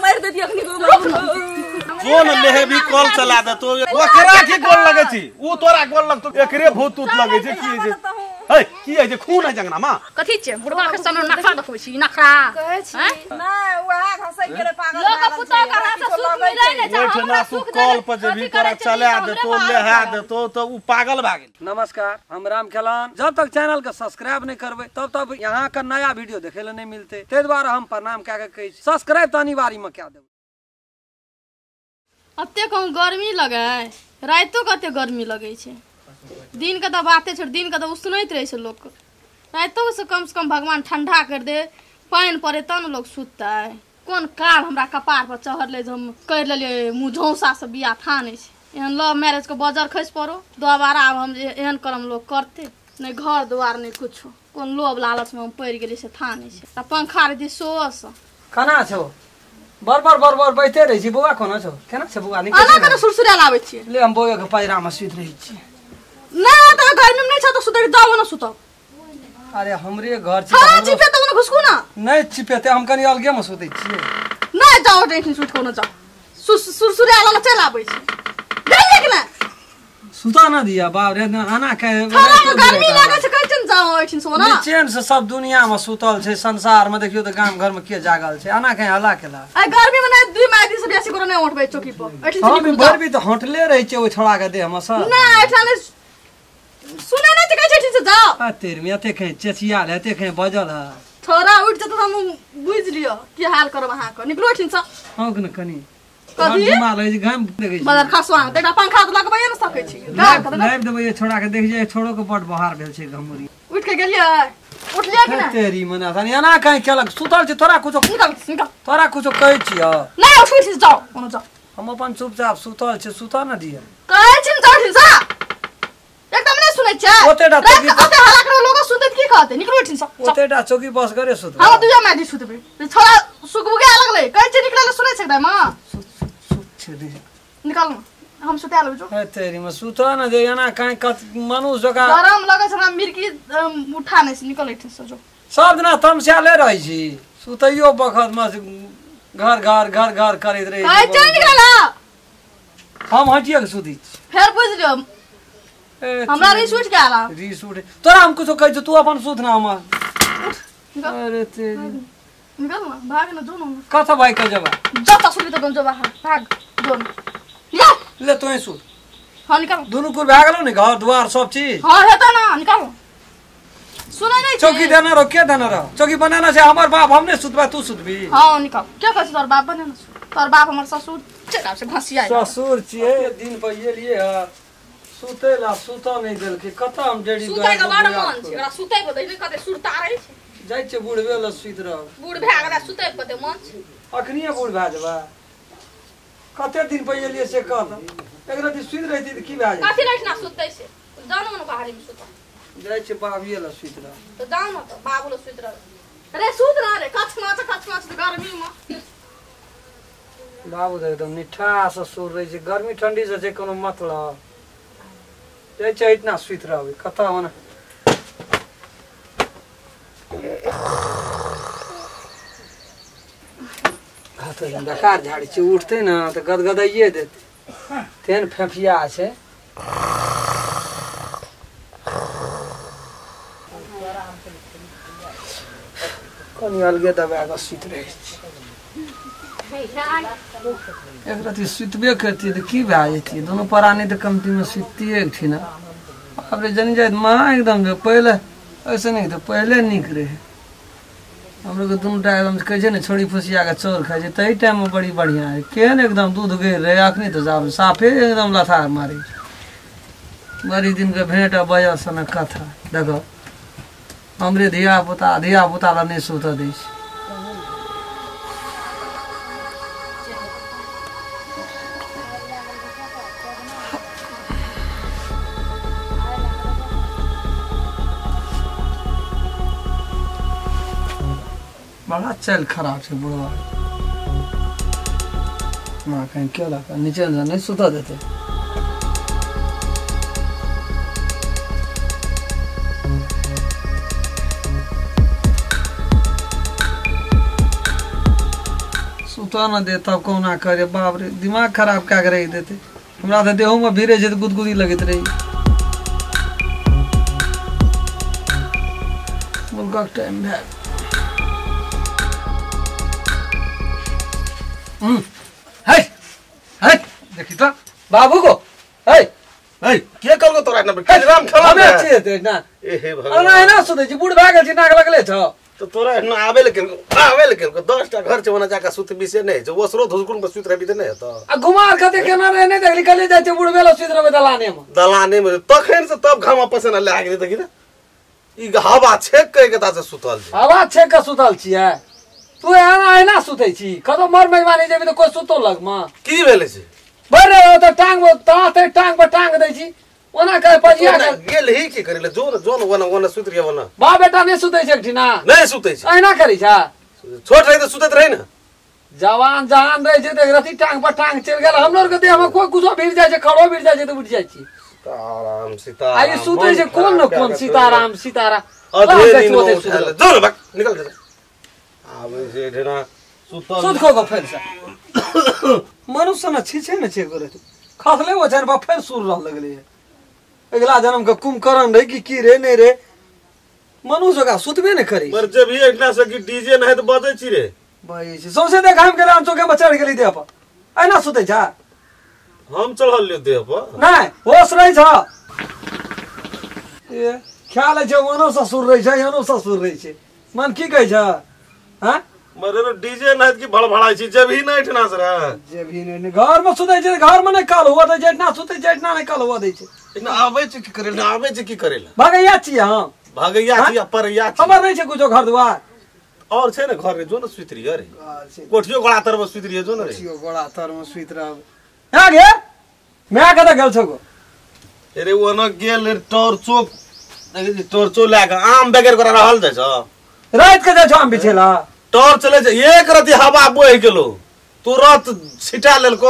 मार दे दिया अपनी को जोन लेहे भी कॉल चला दे तो ओकरा की गोल लगे छी उ तोरा गोल लग तो एकरे भूत उत लगे छै की छै हे की है जे खून है जंगना मा कथि छै बुढ़वा के सामने नखरा देखबै छी नखरा कहै छी नै ओहा घसै गेले पागल लोग पुतो का हाथ से सुख मिलै नै छै हमरा सुख कॉल पर जे भी तोरा चला दे तो लेहा दे तो उ पागल भ गेल। नमस्कार, हम राम खेलान। जब तक चैनल के सब्सक्राइब नहीं करबे तब तक यहाँ का नया वीडियो देखे ले नहीं मिलते। ते द्वारा हम प्रणाम क्या कहे सब्सक्राइब तो अनिवार्य में क्या देब। अत्ते कहूँ गर्मी लगे रातो कते गर्मी लगे छे। दिन के तो बाते छोड़ दिन के तो उसनैत रहे छे लोग रातो से कम भगवान ठंडा कर दे पानी पड़े तब लोग सुतता है। कौन काल हमरा कपार पर चढ़ ले हम कर ले मुँह झौसा से बिया थाने छे। एहन लव मैरिज के बजर खस पड़ो दोबारा अब हम एहन करम लोग करते नहीं घर द्वार नहीं कुछ कौन लोभ लालच में हम पड़ गए से थाने छे पंखा रही सोस खाना छो बर बैठे रही छी। बौआ कोना छो केना छे बौआ निकल आना कने सुरसुरा लाबै छी ले हम बौआ के पैरा में सुत रही छी। ना त घर में नहीं छ त सुतै जाओ ना सुतो। अरे हमरे घर छी हां चिपे त न घुसकू ना नहीं चिपेते हम कनी अलगे में सुतै छी। ना जाओ टेंशन सुत कोना जाओ सुरसुरा ला चल आबै छी देख के ना सुता ना दिया बाप रे आना के गर्मी लागे छ कैचन जाओ एठिन सोना चैन से सब दुनिया में सुतल छे संसार में देखियो त गांव घर में के जागल छे आना के हला केला आ गर्मी में ना दुई मादी से बेसी करो नहीं उठबै चौकी पर एठिन से हम भर भी तो हटले रही छे ओ छोड़ा के दे हम सब ना एठिन सुने नहीं त कैसे एठिन से जाओ आ तेर में ते कहीं चचिया ले ते कहीं बजल है छोरा उठ जत हम बुझ लियो की हाल करब अहाँ को निकलो एठिन से हां कने कनी कभी घुमा ले घाम देखे छी बदर खसवा तेटा पंखा त लगबै न सकै छी लाइव देबै छोड़ा के देख जे छोड़ो के बड बहार भेल छे घमुरी उठ के गेलिए उठलिए कि ना तेरी मना थानी आना कहीं केलक सुतल छे तोरा कुछो निकल तोरा कुछो कहै छी ना उठ से जाओ कोनो जाओ हम अपन चुपचाप सुतल छे सुता ना दिए कहै छी जाओ से एकदम नहीं सुनै छै ओतेटा चौकी ओते हल्ला करो लोग सुतत की कहते निकलो एठिन से ओतेटा चौकी बस करे सुत हां तुझे मादी सुतबे छोरा सुगबुगे लगले कहै छी निकले सुनै छै दामा निकाल हम सुता लेबो जो ए तेरी में सुता ना दे ना काई मनुष्य का गरम लगे छ मिर्की उठा नहीं से निकल एठिन से जो सब दिन तमसा ले रही छी सुतइयो बखत में घर करैत रही कहै छै निकल हम हटिया के सुती फेर बुझ लियो हमरा री सुट के आला री सुट तोरा हम कुछो कहै छ तू अपन सुत ना हम अरे तेरी निकल ना भाग ना जो ना कथा भाई के जबा जता सुबह तो गम जबा भाग जो या ले तू सुत हां निकल दोनों को भाग लो ने घर द्वार सब चीज हां हेता ना निकल सुनै नहीं चौकी देना रो के देना रो चौकी बनाना से हमर बाप हमने सुतबा तू सुतबी हां निकल क्या कहछ तोर बाप बनाना तोर बाप हमर ससुर चला से घसिया ससुर छिए दिन पर ये लिए सुतेला सुता नहीं देल के कता हम डेडी सुतै के बड़ मन छै ओकरा सुतै बदै नहीं कते सुरता रहै छै जाय छै बुढ़वे ल सुत रह बूढ़ भए गेला सुतै कते मन छै अखनिए बूढ़ भए जबा कते दिन पहिले लिए से कहत एक रात सुत रही थी की भए कथि रहना सुतै से जानो न बाहरी में सुत जाय छै बाबिए ल सुत रह तो जानो न तो बाबू ल सुत रह अरे सुत रह रे कछमा छ गर्मी में बाबू तो एकदम निठा ससुर रही छै गर्मी ठंडी से कोनो मतलब जाय छै इतना सुत रहबे कथा होना हाथ बेकार झाड़ी छै उठते ना तो गदगदाइए देते तेन फेफिया छै कनी अलगे दबा के सुत रहे एक राति सुतबे करती तो की भए जेती दोनों प्राणी तो कमती में सुतिए थी ना अब रे जनी जाए माँ एकदम जो पहले ऐसे नहीं तो पहले निक रहे हम लोग दोनों टाइम कहे छे ना छोड़ी फुसिया के चोर खाए तही टाइम में बड़ी बढ़िया है केहन एकदम दूध गिर रहे अखनी तो जाब साफे एकदम लथार मारी बड़ी दिन के भेंट बजा सन कथा देखो हमरे धिया पुता ला नहीं सुत दै छै बड़ा चल खराब है बुढ़वा ना कहीं क्यों लगा नीचे नहीं सुता देते सुतो न दे तब कौना करे बाप रे दिमाग खराब क्या करे देते हमरा तो देहो में भीरे जे गुदगुदी लगत रही मुर्गा टाइम है है है देखी तो बाबू को है ए के करगो तोरा ना राम खेला हमें अच्छी है ना ए हे भगवान ना ना सुते जी बूढ़ भागे छी नाक लगले छ तो तोरा ना आवे लेकिन 10 टा घर छवना जाका सुत बिसे नहीं जो ओसरो धुसकुन में सुत रही नहीं तो आ घुमार खाते केना रहने देखली कले जाय छै बूढ़ बेला सुत रहे दलाने में तखन से तब घामा पसना लाग देखी ना ई हवा छेक के कता से सुतल छै हवा छेक के सुतल छियै तू आइना सुतै छी कतो मर मेहमानी जेबी तो कोई सुतो लग में की भेले छै बरे तो टांग ताते टांग पर टांग दै छी ओना कहे पजिया कर गेल ही की करेले जोन वना सुत रिया वना बा बेटा नहीं सुतै छै ठिना नहीं सुतै छै आइना करी छ छोट रही तो सुतत रही ना जवान जहान रहे छै देख रती टांग पर टांग चल गेल हम लोग के देह में कोई कुछो भीड़ जाय छै खड़ो भीड़ जाय छै तो उठ जाय छी सीताराम सीताराम आई सुतै छै कोन न कोन सीताराम अधे दिन जोर बक निकल जा आवे से ढेना सुतल सुत को फेर से मनुष्य न छीछे न छे करे खसले वो छन बा फेर सुर रह लगले अगला जन्म का कुंभकर्ण रे की रे नहीं रे मनुष्य का सुतबे न करी पर जब ये एकना से की डीजे न है तो बजे छी रे भाई सौसे देख हम के हम चौके में चढ़ गेली दे पर आइना सुते छ हम चढ़ल ले दे पर नहीं होश रही छ ये ख्याल है मनो ससुर रही छ यनो ससुर रही छ मन की कह छ हां मरे डीजे न है की भड़भड़ाई छी जब ही नहीं ठना सर जब ही नहीं घर में सुते छ घर में नहीं काल हुआ तो जेठना सुते जेठना नहीं काल हुआ दे छ ना आवे छी की करे ना आवे छी की करेला भागैया छी हम भागैया छी पर या छी खबर नहीं छ कुछो घर दुआर और छे ना घर रे जो न सुतरी रे कोठियो गोड़ा तर में सुतरी जो न रे कोठियो गोड़ा तर में सुत रह आ गे मैं कदा गेल छगो अरे वो न गेल टोर्चो लाग आम बेगर कर रहल दे छ रात के जा आम बिछेला टॉर्च चले छ एक रति हवा बोहि गेलो तुरंत छिटा लेलको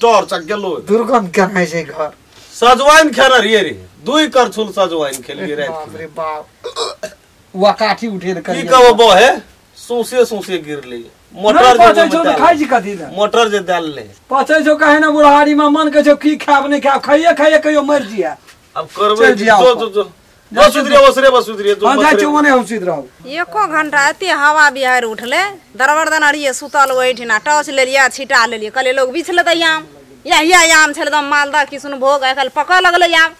टॉर्च गेलो दुर्गंध कहां से घर सजवाइन खेना रे रे दुई करछुल सजवाइन खेलिए रे बाप रे बाप वा काठी उठे न की कहबो बो है सोसे गिरले मोटर पचे छो तो खाई छी कथि ले मोटर जे डाल ले पचे छो काहे ना बुढ़ारी में मन के छो की खाब नहीं खाब खाइए कहियो मर जिया अब करबे जो सुधरिए हां जा चोने हम सुध रहू एको घंटा एते हवा बिहार उठले दरवर्दन अड़िए सुतल ओइठिना टॉर्च लेलिया छिटा लेलिए कले लोग बिछले त याम या याम छल दम मालदा किशनभोग आइ कल पका लगले याम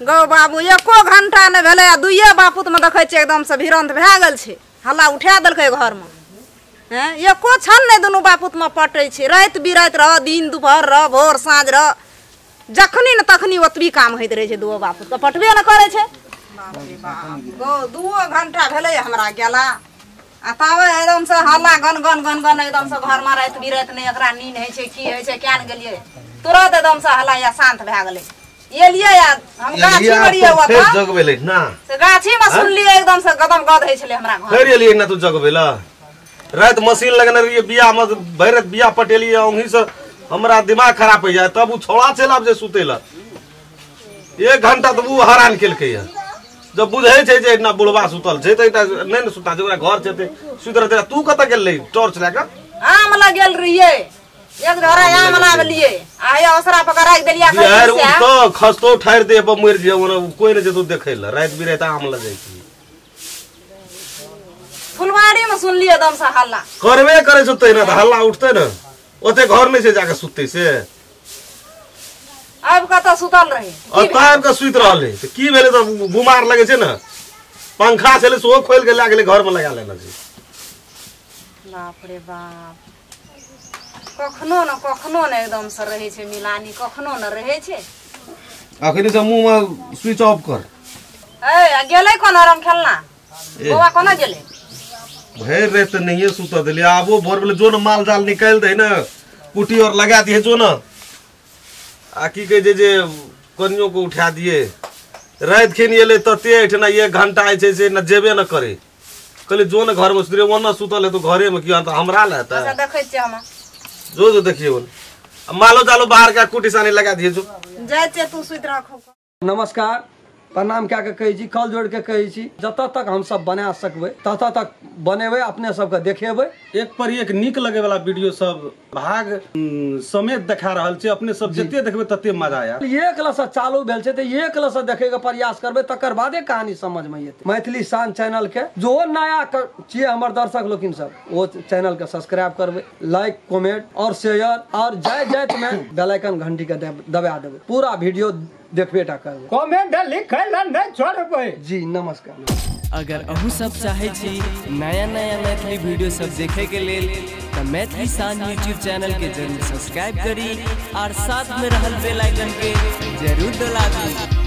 गौ बाबू एको घंटा न भेले दुइये बापुत में देखै छै एकदम से भिरंत भए गेल छै हल्ला उठा देलकै घर में हैं एको छन नै दुनु बापुत में पटै छै रात बिरात रह दिन दुपहर रह भोर साँझ रह जखनी न तखनी ओतबी काम होइत रहे छै दुओ बापुत त पटबे न करे छै बाप रे बाप गो 2 घंटा भेले हमरा गेला आ तावे एकदम से हल्ला गन गन गन गन एकदम से घर में रात बिरात नै एकरा नींद है छै की है छै केन गेलिए तुरंत एकदम से हल्ला या शांत भए गेलै एलिए यार हम गाछी बड़िए हुआ था जग भेलै ना से गाछी में सुनलिए एकदम से गदम गद है छले हमरा घर फेर एलिए ना तू जग भेला रात मशीन लगने रहिए बिया में भैरत बिया पटेलिए ओंही से हमरा दिमाग खराब हो जाए तब उ छोड़ा चल आब जे सुतेला 1 घंटा तो वो हैरान केलकै जब बुझै छै जे इतना बुढ़वा सुतल छै त इतना नै न सुता जेकरा घर छै ते सुत रहते तू कत गेल रही टॉर्च लेके आम ला गेल रहिए एक धरा आम लाब लिए आय ओसरा पकड़ राख देलिया यार उ तो खस्तो ठार दे पर मर जे कोई न जे तू देखैला रात बिरात आम ला जाय छी फुलवाड़ी में सुन लिए एकदम से हल्ला करबे करे सुतै न त हल्ला उठतै न ओते घर में से जाके सुतै से अब कत सुतल रही और टाइम का सुत रहले त की भेले त बीमार लगे छै न पंखा छले सो खोल के लागले घर में लगा लेना छै बाप रे बाप कखनो न एकदम से रहे छै मिलानी कखनो न रहे छै अखनी से मुंह में स्विच ऑफ कर ए गेलै कोन आराम खेलना बौआ कोना गेलै भैर रे त नहीं सुता देली आबो भोर बेले जो न माल जाल निकाल दे न पुटी और लगा दिए जो न आ की कहे जे कनियो को उठा दिए रात खेन एले तते एठना 1 घंटा आइ छै से न जेबे न करे कहले जो न घर में सुतरे वना सुतल है तो घरे में किया त हमरा लेता अच्छा देखै छी हम जो देखिए वो मालो जालो बाहर का कुटी सानी लगा दिए जो जाय छै तू सुत रखो नमस्कार प्रणाम क्या के कही छी, कल जोड़ के कही छी, जत तक हम सब बना सकबे तत तक बनेबे, अपने सबके देखेबे। एक पर एक नीक लगे वाला वीडियो सब भाग समेत देखा रहल छै, अपने सब जते देखबे तते मजा आया। एक लस चालू भेल छै त एक लस देखे के प्रयास करबे, तकर बादे कहानी समझ में एते। मैथिली शान चैनल के जो नया छिए हमर दर्शक लोकिन सब, वो चैनल के सब्सक्राइब करबे, लाइक कमेंट और शेयर और जय जय में बेल आइकन घंटी के दबा देबे, पूरा वीडियो देखबे टा करबे, कमेंट लिखै ला नहीं छोड़बे जी। नमस्कार। अगर अहू सब चाहे छी नया नया मैथिली वीडियो सब देखे के लेल तो मैथिली शान यूट्यूब चैनल के जरूर सब्सक्राइब करी और साथ में रहल बेल आइकन के जरूर दबाबी।